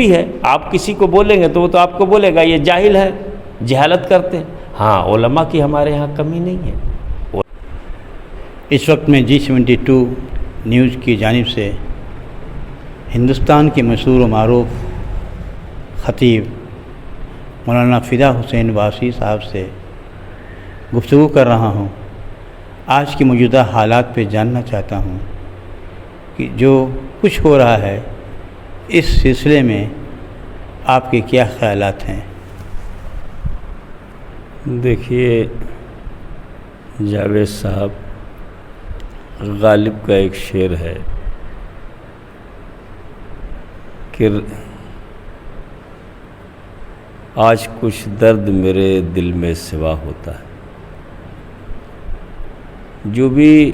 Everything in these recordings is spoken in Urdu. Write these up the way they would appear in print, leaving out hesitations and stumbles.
ہے. آپ کسی کو بولیں گے تو وہ تو آپ کو بولے گا یہ جاہل ہے، جہالت کرتے ہیں. ہاں، علماء کی ہمارے ہاں کمی نہیں ہے. اس وقت میں G72 نیوز کی جانب سے ہندوستان کے مشہور و معروف خطیب مولانا فدا حسین واسی صاحب سے گفتگو کر رہا ہوں. آج کی موجودہ حالات پہ جاننا چاہتا ہوں کہ جو کچھ ہو رہا ہے اس سلسلے میں آپ کے کیا خیالات ہیں؟ دیکھیے جاوید صاحب، غالب کا ایک شعر ہے کہ آج کچھ درد میرے دل میں سوا ہوتا ہے. جو بھی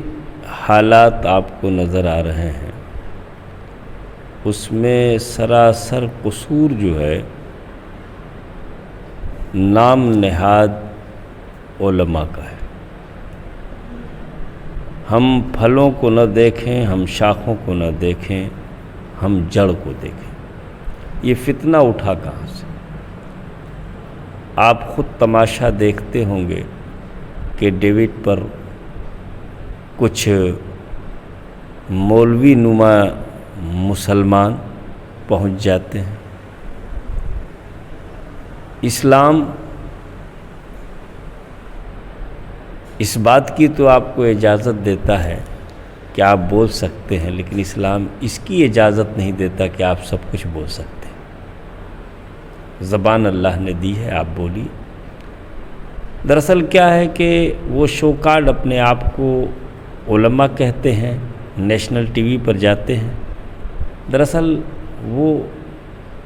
حالات آپ کو نظر آ رہے ہیں اس میں سراسر قصور جو ہے نام نہاد علماء کا ہے. ہم پھلوں کو نہ دیکھیں، ہم شاخوں کو نہ دیکھیں، ہم جڑ کو دیکھیں. یہ فتنہ اٹھا کہاں سے؟ آپ خود تماشا دیکھتے ہوں گے کہ ڈیوڈ پر کچھ مولوی نما مسلمان پہنچ جاتے ہیں. اسلام اس بات کی تو آپ کو اجازت دیتا ہے کہ آپ بول سکتے ہیں، لیکن اسلام اس کی اجازت نہیں دیتا کہ آپ سب کچھ بول سکتے ہیں. زبان اللہ نے دی ہے، آپ بولیے. دراصل کیا ہے کہ وہ شو کارڈ اپنے آپ کو علماء کہتے ہیں، نیشنل ٹی وی پر جاتے ہیں. دراصل وہ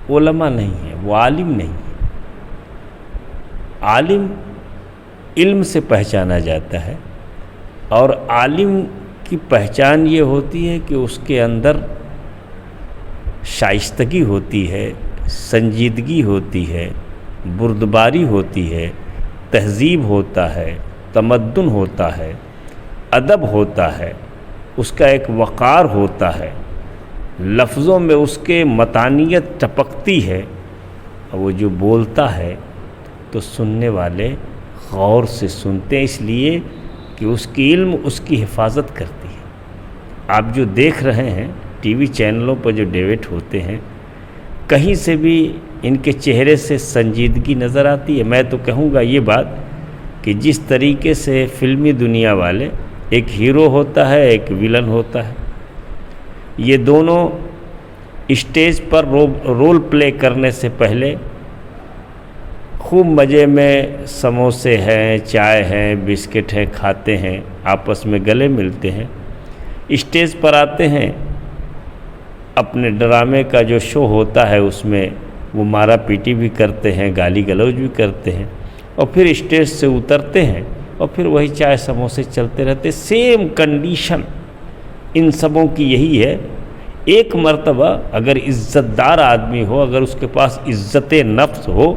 علماء نہیں ہیں، وہ عالم نہیں ہیں. عالم علم سے پہچانا جاتا ہے، اور عالم کی پہچان یہ ہوتی ہے کہ اس کے اندر شائستگی ہوتی ہے، سنجیدگی ہوتی ہے، بردباری ہوتی ہے، تہذیب ہوتا ہے، تمدن ہوتا ہے، ادب ہوتا ہے، اس کا ایک وقار ہوتا ہے، لفظوں میں اس کے متانیت ٹپکتی ہے، اور وہ جو بولتا ہے تو سننے والے غور سے سنتے ہیں، اس لیے کہ اس کی علم اس کی حفاظت کرتی ہے. آپ جو دیکھ رہے ہیں ٹی وی چینلوں پر جو ڈیبیٹ ہوتے ہیں، کہیں سے بھی ان کے چہرے سے سنجیدگی نظر آتی ہے. میں تو کہوں گا یہ بات کہ جس طریقے سے فلمی دنیا والے، ایک ہیرو ہوتا ہے، ایک ویلن ہوتا ہے، یہ دونوں اسٹیج پر رول پلے کرنے سے پہلے خوب مزے میں سموسے ہیں، چائے ہیں، بسکٹ ہیں، کھاتے ہیں، آپس میں گلے ملتے ہیں. اسٹیج پر آتے ہیں، اپنے ڈرامے کا جو شو ہوتا ہے اس میں وہ مارا پیٹی بھی کرتے ہیں، گالی گلوچ بھی کرتے ہیں، اور پھر اسٹیج سے اترتے ہیں اور پھر وہی چائے سموسے چلتے رہتے. سیم کنڈیشن ان سبوں کی یہی ہے. ایک مرتبہ اگر عزت دار آدمی ہو، اگر اس کے پاس عزت نفس ہو،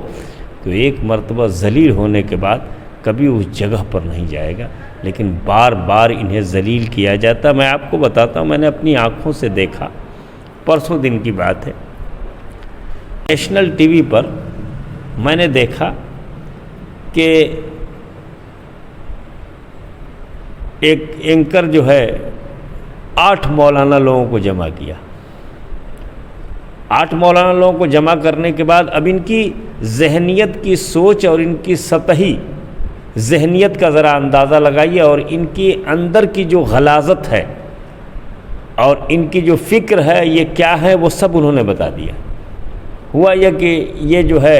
تو ایک مرتبہ ذلیل ہونے کے بعد کبھی اس جگہ پر نہیں جائے گا، لیکن بار بار انہیں ذلیل کیا جاتا. میں آپ کو بتاتا ہوں، میں نے اپنی آنکھوں سے دیکھا، پرسوں دن کی بات ہے، نیشنل ٹی وی پر میں نے دیکھا کہ ایک اینکر جو ہے 8 مولانا لوگوں کو جمع کیا. 8 مولانا لوگوں کو جمع کرنے کے بعد اب ان کی ذہنیت کی سوچ اور ان کی سطحی ذہنیت کا ذرا اندازہ لگائیے، اور ان کی اندر کی جو غلاظت ہے اور ان کی جو فکر ہے یہ کیا ہے، وہ سب انہوں نے بتا دیا. ہوا یہ کہ یہ جو ہے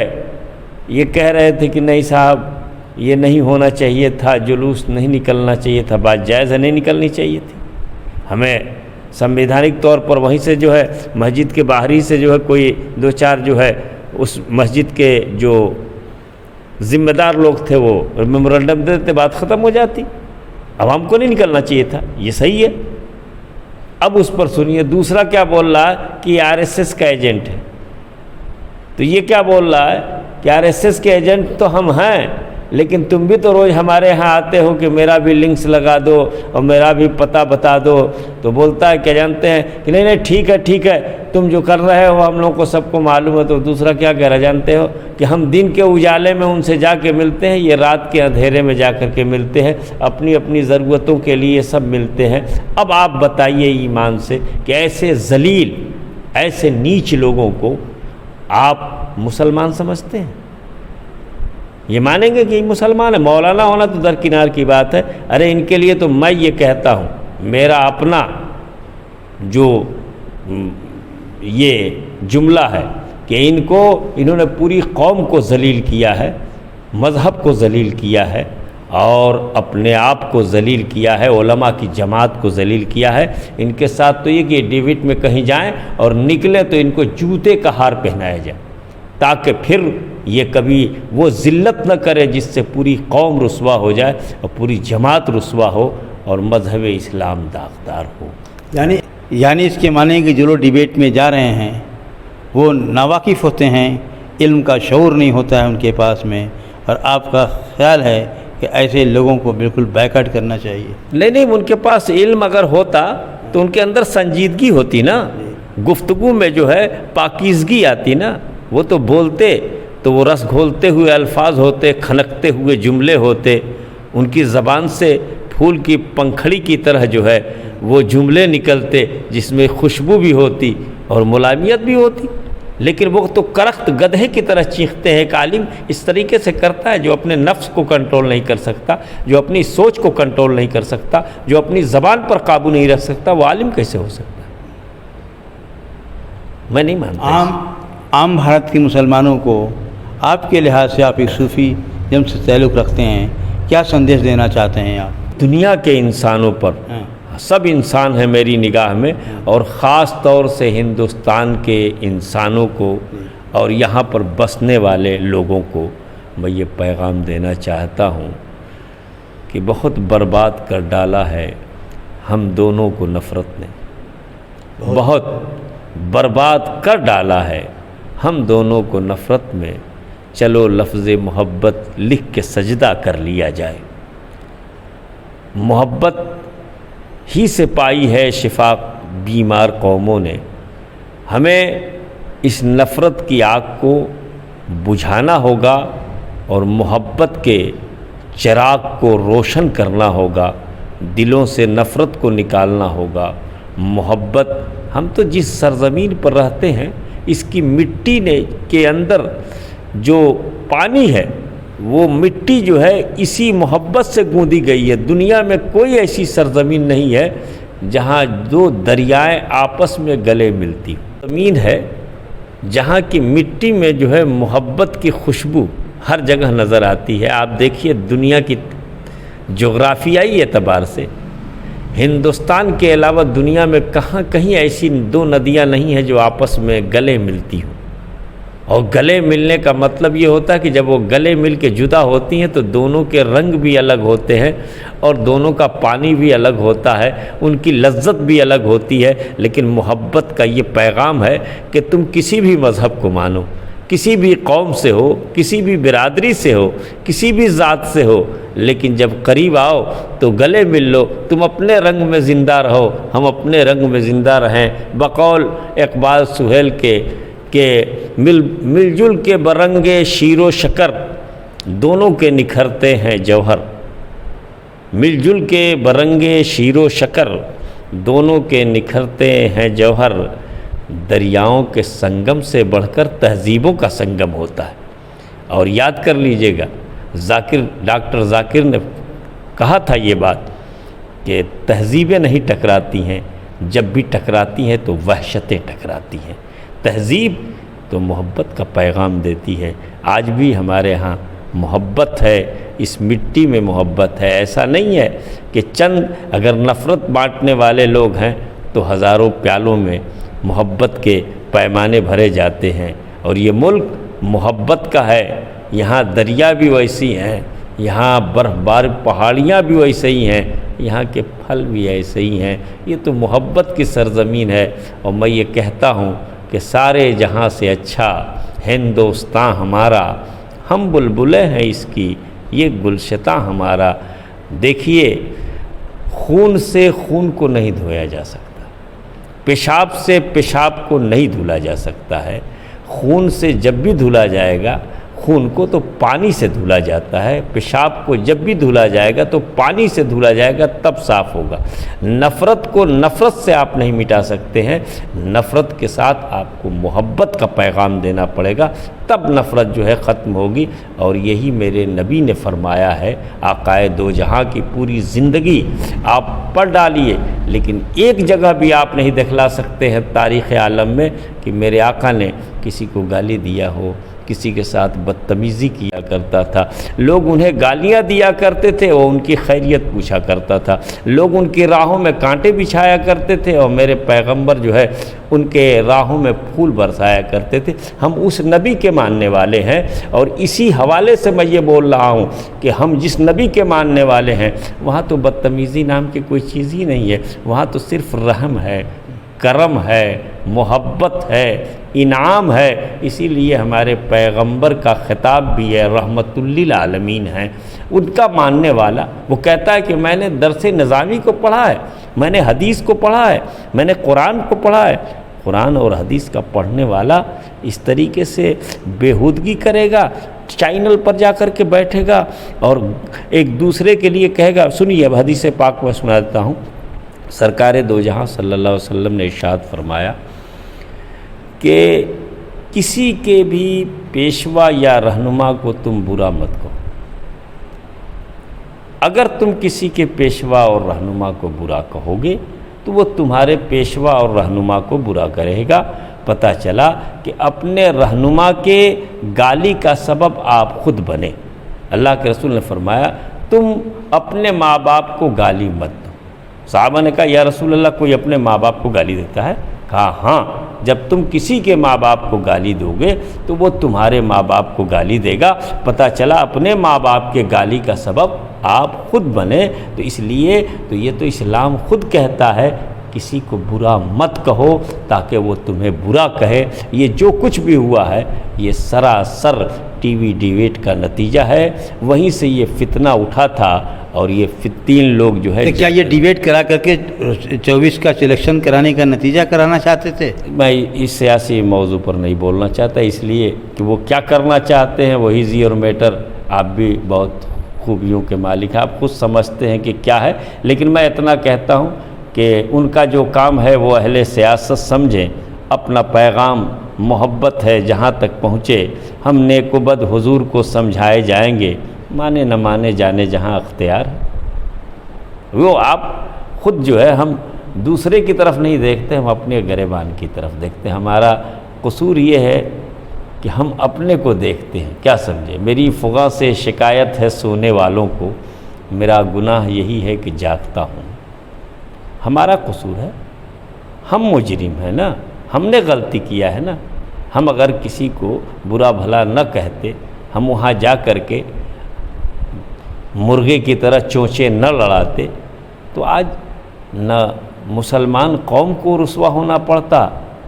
یہ کہہ رہے تھے کہ نہیں صاحب یہ نہیں ہونا چاہیے تھا، جلوس نہیں نکلنا چاہیے تھا، بات جائز ہے، نہیں نکلنی چاہیے تھی. ہمیں سنویدھانک طور پر وہیں سے جو ہے مسجد کے باہری سے جو ہے کوئی 2-4 جو ہے اس مسجد کے جو ذمہ دار لوگ تھے وہ میمورنڈم دے دیتے، بات ختم ہو جاتی. عوام کو نہیں نکلنا چاہیے تھا، یہ صحیح ہے. اب اس پر سنیے دوسرا کیا بول رہا ہے کہ یہ RSS کا ایجنٹ ہے. تو یہ کیا بول رہا ہے کہ RSS کے ایجنٹ تو ہم ہیں، لیکن تم بھی تو روز ہمارے ہاں آتے ہو کہ میرا بھی لنکس لگا دو اور میرا بھی پتہ بتا دو. تو بولتا ہے کیا جانتے ہیں کہ نہیں ٹھیک ہے تم جو کر رہے ہو ہم لوگوں کو سب کو معلوم ہے. تو دوسرا کیا کہہ رہا جانتے ہو کہ ہم دن کے اجالے میں ان سے جا کے ملتے ہیں, یہ رات کے اندھیرے میں جا کر کے ملتے ہیں, اپنی اپنی ضرورتوں کے لیے سب ملتے ہیں. اب آپ بتائیے ایمان سے کہ ایسے ذلیل ایسے نیچ لوگوں کو آپ مسلمان سمجھتے ہیں؟ یہ مانیں گے کہ یہ مسلمان ہے؟ مولانا ہونا تو درکنار کی بات ہے. ارے ان کے لیے تو میں یہ کہتا ہوں, میرا اپنا جو یہ جملہ ہے کہ انہوں نے پوری قوم کو ذلیل کیا ہے, مذہب کو ذلیل کیا ہے اور اپنے آپ کو ذلیل کیا ہے, علماء کی جماعت کو ذلیل کیا ہے. ان کے ساتھ تو یہ کہ ڈیوٹ میں کہیں جائیں اور نکلے تو ان کو جوتے کا ہار پہنایا جائے تاکہ پھر یہ کبھی وہ ذلت نہ کرے جس سے پوری قوم رسوا ہو جائے اور پوری جماعت رسوا ہو اور مذہب اسلام داغدار ہو. یعنی اس کے معنی کہ جو لوگ ڈیبیٹ میں جا رہے ہیں وہ ناواقف ہوتے ہیں, علم کا شعور نہیں ہوتا ہے ان کے پاس میں, اور آپ کا خیال ہے کہ ایسے لوگوں کو بالکل بیکاٹ کرنا چاہیے؟ نہیں, ان کے پاس علم اگر ہوتا تو ان کے اندر سنجیدگی ہوتی نا, گفتگو میں جو ہے پاکیزگی آتی نا. وہ تو بولتے تو وہ رس گھولتے ہوئے الفاظ ہوتے, کھنکتے ہوئے جملے ہوتے, ان کی زبان سے پھول کی پنکھڑی کی طرح جو ہے وہ جملے نکلتے جس میں خوشبو بھی ہوتی اور ملائمیت بھی ہوتی. لیکن وہ تو کرخت گدھے کی طرح چیختے ہیں. ایک عالم اس طریقے سے کرتا ہے جو اپنے نفس کو کنٹرول نہیں کر سکتا, جو اپنی سوچ کو کنٹرول نہیں کر سکتا, جو اپنی زبان پر قابو نہیں رکھ سکتا, وہ عالم کیسے ہو سکتا ہے؟ میں نہیں مانتا. عام بھارت کے مسلمانوں کو آپ کے لحاظ سے, آپ ایک صوفی جم سے تعلق رکھتے ہیں, کیا سندیش دینا چاہتے ہیں آپ؟ دنیا کے انسانوں پر, سب انسان ہیں میری نگاہ میں, اور خاص طور سے ہندوستان کے انسانوں کو اور یہاں پر بسنے والے لوگوں کو میں یہ پیغام دینا چاہتا ہوں کہ بہت برباد کر ڈالا ہے ہم دونوں کو نفرت نے, بہت برباد کر ڈالا ہے ہم دونوں کو نفرت میں. چلو لفظ محبت لکھ کے سجدہ کر لیا جائے. محبت ہی سے پائی ہے شفا بیمار قوموں نے. ہمیں اس نفرت کی آگ کو بجھانا ہوگا اور محبت کے چراغ کو روشن کرنا ہوگا, دلوں سے نفرت کو نکالنا ہوگا. محبت, ہم تو جس سرزمین پر رہتے ہیں اس کی مٹی کے اندر جو پانی ہے وہ مٹی جو ہے اسی محبت سے گوندی گئی ہے. دنیا میں کوئی ایسی سرزمین نہیں ہے جہاں دو دریائیں آپس میں گلے ملتی. زمین ہے جہاں کی مٹی میں جو ہے محبت کی خوشبو ہر جگہ نظر آتی ہے. آپ دیکھیے دنیا کی جغرافیائی اعتبار سے ہندوستان کے علاوہ دنیا میں کہیں ایسی دو ندیاں نہیں ہیں جو آپس میں گلے ملتی ہوں. اور گلے ملنے کا مطلب یہ ہوتا ہے کہ جب وہ گلے مل کے جدا ہوتی ہیں تو دونوں کے رنگ بھی الگ ہوتے ہیں اور دونوں کا پانی بھی الگ ہوتا ہے, ان کی لذت بھی الگ ہوتی ہے. لیکن محبت کا یہ پیغام ہے کہ تم کسی بھی مذہب کو مانو, کسی بھی قوم سے ہو, کسی بھی برادری سے ہو, کسی بھی ذات سے ہو, لیکن جب قریب آؤ تو گلے مل لو. تم اپنے رنگ میں زندہ رہو, ہم اپنے رنگ میں زندہ رہیں. بقول اقبال سہیل کے مل جل کے برنگے شیر و شکر دونوں کے نکھرتے ہیں جوہر. مل جل کے برنگے شیر و شکر دونوں کے نکھرتے ہیں جوہر. دریاؤں کے سنگم سے بڑھ کر تہذیبوں کا سنگم ہوتا ہے. اور یاد کر لیجئے گا, ڈاکٹر ذاکر نے کہا تھا یہ بات کہ تہذیبیں نہیں ٹکراتی ہیں, جب بھی ٹکراتی ہیں تو وحشتیں ٹکراتی ہیں. تہذیب تو محبت کا پیغام دیتی ہے. آج بھی ہمارے ہاں محبت ہے, اس مٹی میں محبت ہے. ایسا نہیں ہے کہ چند اگر نفرت بانٹنے والے لوگ ہیں تو ہزاروں پیالوں میں محبت کے پیمانے بھرے جاتے ہیں. اور یہ ملک محبت کا ہے. یہاں دریا بھی ویسی ہیں, یہاں برف بار پہاڑیاں بھی ویسے ہی ہیں, یہاں کے پھل بھی ایسے ہی ہیں. یہ تو محبت کی سرزمین ہے. اور میں یہ کہتا ہوں کہ سارے جہاں سے اچھا ہندوستان ہمارا, ہم بلبلیں ہیں اس کی یہ گلشتہ ہمارا دیکھیے، خون سے خون کو نہیں دھویا جا سکتا، پیشاب سے پیشاب کو نہیں دھلا جا سکتا ہے۔ خون سے جب بھی دھلا جائے گا، خون کو تو پانی سے دھلا جاتا ہے، پیشاب کو جب بھی دھلا جائے گا تو پانی سے دھلا جائے گا، تب صاف ہوگا۔ نفرت کو نفرت سے آپ نہیں مٹا سکتے ہیں، نفرت کے ساتھ آپ کو محبت کا پیغام دینا پڑے گا، تب نفرت جو ہے ختم ہوگی۔ اور یہی میرے نبی نے فرمایا ہے۔ آقائے دو جہاں کی پوری زندگی آپ پڑھ ڈالیے، لیکن ایک جگہ بھی آپ نہیں دکھلا سکتے ہیں تاریخ عالم میں کہ میرے آقا نے کسی کو گالی دیا ہو، کسی کے ساتھ بدتمیزی کیا کرتا تھا۔ لوگ انہیں گالیاں دیا کرتے تھے، وہ ان کی خیریت پوچھا کرتا تھا۔ لوگ ان کی راہوں میں کانٹے بچھایا کرتے تھے، اور میرے پیغمبر جو ہے ان کے راہوں میں پھول برسایا کرتے تھے۔ ہم اس نبی کے ماننے والے ہیں، اور اسی حوالے سے میں یہ بول رہا ہوں کہ ہم جس نبی کے ماننے والے ہیں وہاں تو بدتمیزی نام کی کوئی چیز ہی نہیں ہے، وہاں تو صرف رحم ہے، کرم ہے، محبت ہے، انعام ہے۔ اسی لیے ہمارے پیغمبر کا خطاب بھی ہے، رحمت للعالمین ہیں۔ ان کا ماننے والا وہ کہتا ہے کہ میں نے درس نظامی کو پڑھا ہے، میں نے حدیث کو پڑھا ہے، میں نے قرآن کو پڑھا ہے۔ قرآن اور حدیث کا پڑھنے والا اس طریقے سے بےہودگی کرے گا، چینل پر جا کر کے بیٹھے گا اور ایک دوسرے کے لیے کہے گا۔ سنیے اب حدیث پاک میں سنا دیتا ہوں۔ سرکار دو جہاں صلی اللہ علیہ وسلم نے ارشاد فرمایا کہ کسی کے بھی پیشوا یا رہنما کو تم برا مت کہو۔ اگر تم کسی کے پیشوا اور رہنما کو برا کہو گے تو وہ تمہارے پیشوا اور رہنما کو برا کرے گا۔ پتہ چلا کہ اپنے رہنما کے گالی کا سبب آپ خود بنے۔ اللہ کے رسول نے فرمایا تم اپنے ماں باپ کو گالی مت دو۔ صحابہ نے کہا یا رسول اللہ کوئی اپنے ماں باپ کو گالی دیتا ہے؟ کہا ہاں، جب تم کسی کے ماں باپ کو گالی دو گے تو وہ تمہارے ماں باپ کو گالی دے گا۔ پتہ چلا اپنے ماں باپ کے گالی کا سبب آپ خود بنے۔ تو اس لیے تو یہ تو اسلام خود کہتا ہے کسی کو برا مت کہو تاکہ وہ تمہیں برا کہے۔ یہ جو کچھ بھی ہوا ہے یہ سراسر ٹی وی ڈیبیٹ کا نتیجہ ہے، وہیں سے یہ فتنہ اٹھا تھا۔ اور یہ 3 لوگ جو ہے، کیا یہ ڈیبیٹ کرا کر کے 24 کا سلیکشن کرانے کا نتیجہ کرانا چاہتے تھے؟ میں اس سیاسی موضوع پر نہیں بولنا چاہتا، اس لیے کہ وہ کیا کرنا چاہتے ہیں وہ ایزی اور میٹر، آپ بھی بہت خوبیوں کے مالک ہیں، آپ خود سمجھتے ہیں کہ کیا ہے۔ لیکن میں اتنا کہتا ہوں کہ ان کا جو کام ہے وہ اہل سیاست سمجھیں، اپنا پیغام محبت ہے جہاں تک پہنچے، ہم نیک و بد حضور کو سمجھائے جائیں گے، مانے نہ مانے جانے جہاں اختیار ہے۔ وہ آپ خود جو ہے ہم دوسرے کی طرف نہیں دیکھتے، ہم اپنے گریبان کی طرف دیکھتے ہیں۔ ہمارا قصور یہ ہے کہ ہم اپنے کو دیکھتے ہیں، کیا سمجھے؟ میری فغاں سے شکایت ہے سونے والوں کو، میرا گناہ یہی ہے کہ جاگتا ہوں۔ ہمارا قصور ہے، ہم مجرم ہیں نا، ہم نے غلطی کیا ہے نا۔ ہم اگر کسی کو برا بھلا نہ کہتے، ہم وہاں جا کر کے مرغے کی طرح چونچے نہ لڑاتے تو آج نہ مسلمان قوم کو رسوا ہونا پڑتا،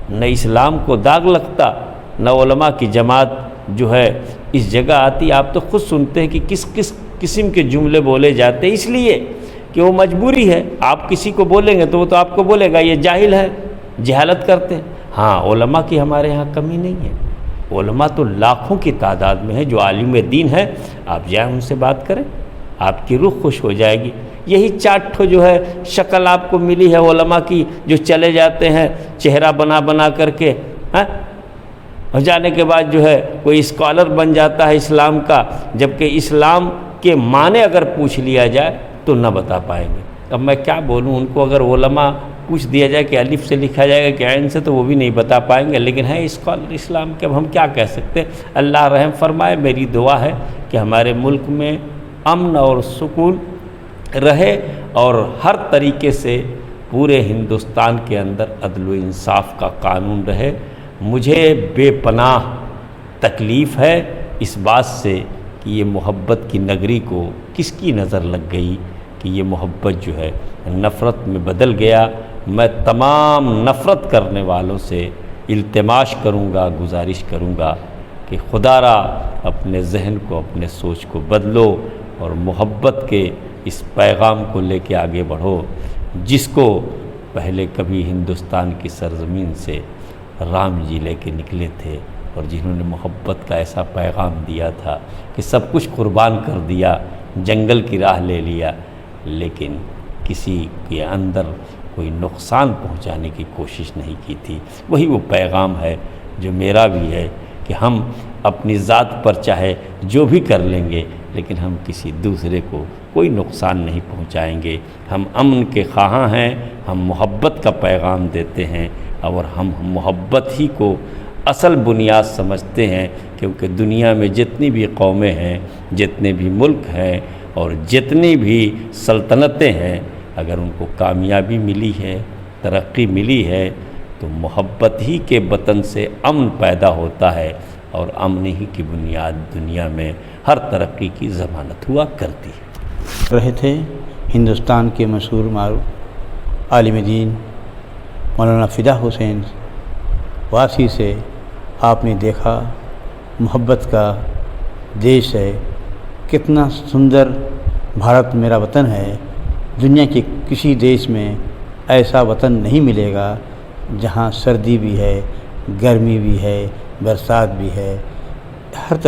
نہ اسلام کو داغ لگتا، نہ علماء کی جماعت جو ہے اس جگہ آتی۔ آپ تو خود سنتے ہیں کہ کس قسم کے جملے بولے جاتے ہیں، اس لیے کہ وہ مجبوری ہے۔ آپ کسی کو بولیں گے تو وہ تو آپ کو بولے گا یہ جاہل ہے، جہالت کرتے ہیں۔ ہاں، علماء کی ہمارے ہاں کمی نہیں ہے، علماء تو لاکھوں کی تعداد میں ہے جو عالم دین ہے، آپ جائیں ان سے بات کریں، آپ کی روح خوش ہو جائے گی۔ یہی چاٹھو جو ہے شکل آپ کو ملی ہے علماء کی، جو چلے جاتے ہیں چہرہ بنا کر کے، اور جانے کے بعد جو ہے کوئی اسکالر بن جاتا ہے اسلام کا، جبکہ اسلام کے معنی اگر پوچھ لیا جائے تو نہ بتا پائیں گے۔ اب میں کیا بولوں ان کو، اگر علماء پوچھ دیا جائے کہ الف سے لکھا جائے گا کہ عین سے، تو وہ بھی نہیں بتا پائیں گے، لیکن ہے اسکالر اسلام کے۔ اب ہم کیا کہہ سکتے ہیں؟ اللہ رحم فرمائے۔ میری دعا ہے کہ ہمارے ملک میں امن اور سکون رہے، اور ہر طریقے سے پورے ہندوستان کے اندر عدل و انصاف کا قانون رہے۔ مجھے بے پناہ تکلیف ہے اس بات سے کہ یہ محبت کی نگری کو کس کی نظر لگ گئی کہ یہ محبت جو ہے نفرت میں بدل گیا۔ میں تمام نفرت کرنے والوں سے التماس کروں گا، گزارش کروں گا کہ خدا را اپنے ذہن کو، اپنے سوچ کو بدلو اور محبت کے اس پیغام کو لے کے آگے بڑھو، جس کو پہلے کبھی ہندوستان کی سرزمین سے رام جی لے کے نکلے تھے، اور جنہوں نے محبت کا ایسا پیغام دیا تھا کہ سب کچھ قربان کر دیا، جنگل کی راہ لے لیا، لیکن کسی کے اندر کوئی نقصان پہنچانے کی کوشش نہیں کی تھی۔ وہی وہ پیغام ہے جو میرا بھی ہے کہ ہم اپنی ذات پر چاہے جو بھی کر لیں گے، لیکن ہم کسی دوسرے کو کوئی نقصان نہیں پہنچائیں گے۔ ہم امن کے خواہاں ہیں، ہم محبت کا پیغام دیتے ہیں، اور ہم محبت ہی کو اصل بنیاد سمجھتے ہیں، کیونکہ دنیا میں جتنی بھی قومیں ہیں، جتنے بھی ملک ہیں اور جتنی بھی سلطنتیں ہیں، اگر ان کو کامیابی ملی ہے، ترقی ملی ہے، تو محبت ہی کے بطن سے امن پیدا ہوتا ہے، اور امن ہی کی بنیاد دنیا میں ہر ترقی کی ضمانت ہوا کرتی ہے۔ رہے تھے ہندوستان کے مشہور معروف عالم دین مولانا فدا حسین واسی سے آپ نے دیکھا محبت کا دیش ہے، کتنا سندر بھارت میرا وطن ہے، دنیا کے کسی دیش میں ایسا وطن نہیں ملے گا جہاں سردی بھی ہے، گرمی بھی ہے، برسات بھی ہے، ہر طرح